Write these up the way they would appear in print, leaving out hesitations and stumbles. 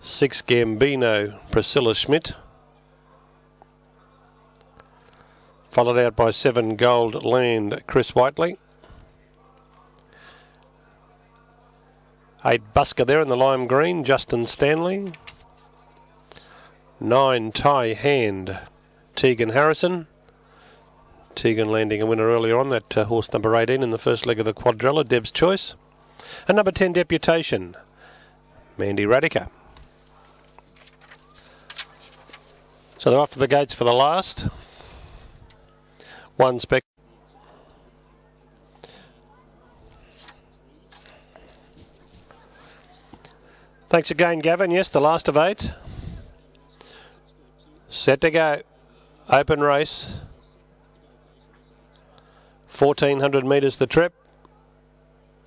6 Gambino, Priscilla Schmidt. Followed out by 7 Gold Land, Chris Whiteley. 8 Busker there in the lime green, Justin Stanley. 9 Tie Hand, Tegan Harrison. Tegan landing a winner earlier on, that horse number 18 in the first leg of the quadrilla, Deb's Choice. And number 10 Deputation, Mandy Radica. So they're off to the gates for the last. 1 spec. Thanks again, Gavin. Yes, the last of 8. Set to go. Open race. 1,400 metres the trip.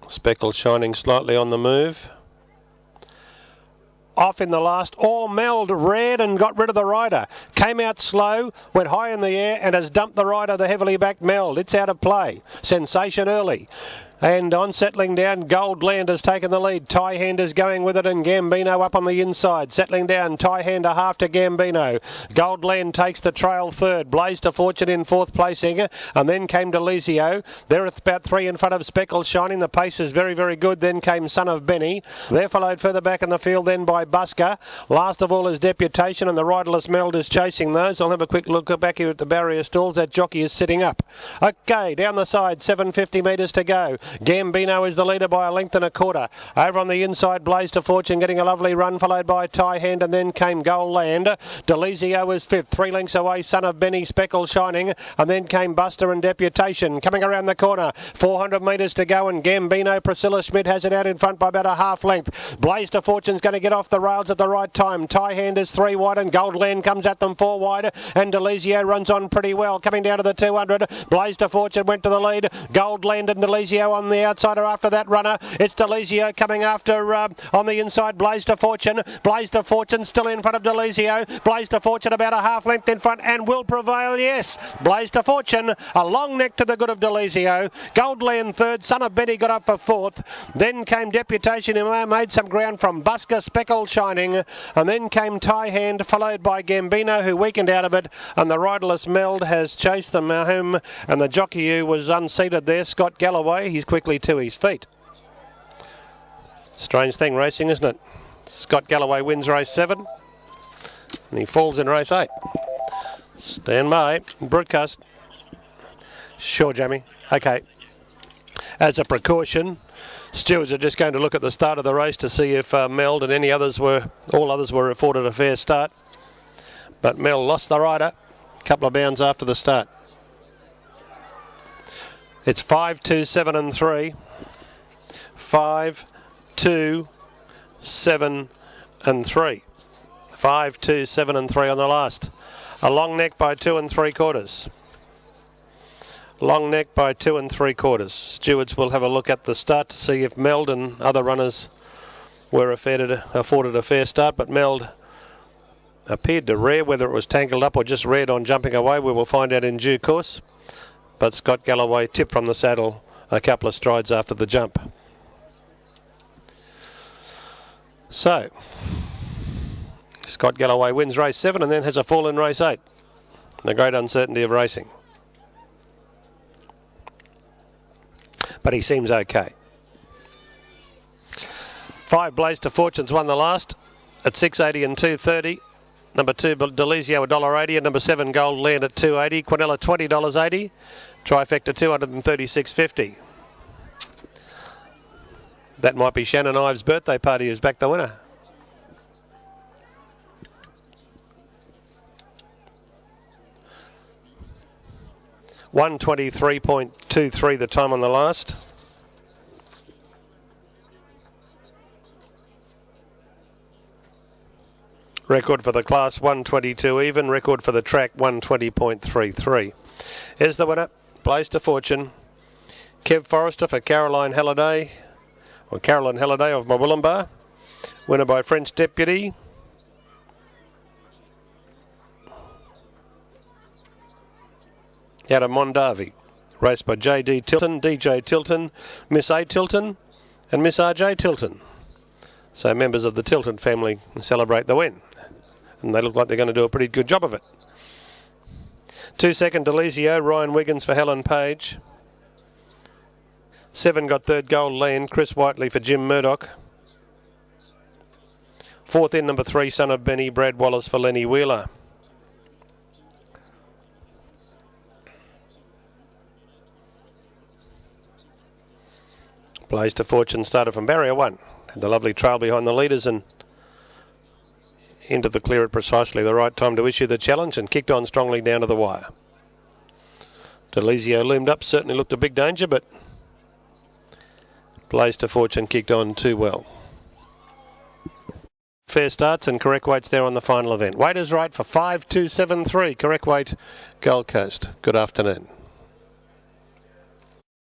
Speckle shining slightly on the move. Off in the last, all Meld red and got rid of the rider. Came out slow, went high in the air and has dumped the rider, the heavily backed Meld. It's out of play. Sensation early. And on settling down, Gold Land has taken the lead. Tie Hand is going with it and Gambino up on the inside. Settling down, Tie Hand a half to Gambino. Gold Land takes the trail third. Blaze to Fortune in 4th placing. And then came Delizio. They're about 3 in front of Speckle Shining. The pace is very, very good. Then came Son of Benny. They're followed further back in the field then by Busker. Last of all is Deputation and the riderless Meld is chasing those. I'll have a quick look back here at the barrier stalls. That jockey is sitting up. Okay, down the side, 750 metres to go. Gambino is the leader by a length and a quarter. Over on the inside, Blaze to Fortune getting a lovely run, followed by Tie Hand, and then came Gold Land. Delizio is 5th, 3 lengths away, Son of Benny, Speckle Shining, and then came Buster and Deputation. Coming around the corner, 400 metres to go, and Gambino, Priscilla Schmidt has it out in front by about a half length. Blaze to Fortune's going to get off the rails at the right time. Tie Hand is 3 wide, and Gold Land comes at them 4 wide, and Delizio runs on pretty well. Coming down to the 200, Blaze to Fortune went to the lead. Gold Land and Delizio on the outside after that runner. It's Delizio coming after on the inside, Blaze to Fortune. Blaze to Fortune still in front of Delizio. Blaze to Fortune about a half length in front and will prevail, yes. Blaze to Fortune, a long neck to the good of Delizio. Gold Land 3rd, Son of Benny got up for 4th. Then came Deputation, who made some ground from Busker, Speckle Shining, and then came Tie Hand, followed by Gambino, who weakened out of it, and the riderless Meld has chased them home, and the jockey who was unseated there, Scott Galloway, he's quickly to his feet. Strange thing racing, isn't it? Scott Galloway wins race 7 and he falls in race 8. Stand by. Broadcast. Sure, Jamie. Okay. As a precaution, stewards are just going to look at the start of the race to see if Meld and all others were afforded a fair start. But Meld lost the rider a couple of bounds after the start. It's 5, 2, 7 and 3. 5, 2, 7 and 3. 5, 2, 7 and 3 on the last. A long neck by 2 3/4. Long neck by 2 3/4. Stewards will have a look at the start to see if Meld and other runners were afforded a fair start, but Meld appeared to rear. Whether it was tangled up or just reared on jumping away, we will find out in due course. But Scott Galloway tipped from the saddle a couple of strides after the jump. So, Scott Galloway wins race 7 and then has a fall in race 8. The great uncertainty of racing. But he seems okay. 5 Blaze to Fortune's won the last at $6.80 and $2.30. Number 2 Delizio $1.80 and number 7 Gold Land at $2.80. Quinella $20.80. Trifecta $236.50. That might be Shannon Ives' birthday party who's back the winner. $1:23.23 the time on the last. Record for the class 1:22 even. Record for the track 1:20.33. Here's the winner. Blaze to Fortune. Kev Forrester for Caroline Halliday. Or Caroline Halliday of Murwillumbah. Winner by French Deputy. Out of Mondavi. Raced by J.D. Tilton, DJ Tilton, Miss A. Tilton and Miss R.J. Tilton. So members of the Tilton family celebrate the win. And they look like they're going to do a pretty good job of it. 2 second Delizio, Ryan Wiggins for Helen Page. 7 got third Gold Land, Chris Whiteley for Jim Murdoch. 4th in number 3, Son of Benny, Brad Wallace for Lenny Wheeler. Blaze to Fortune started from barrier 1. Had the lovely trail behind the leaders and into the clear at precisely the right time to issue the challenge and kicked on strongly down to the wire. Delizio loomed up, certainly looked a big danger, but Blaze to Fortune kicked on too well. Fair starts and correct weights there on the final event. Weight is right for 5,273. Correct weight, Gold Coast. Good afternoon.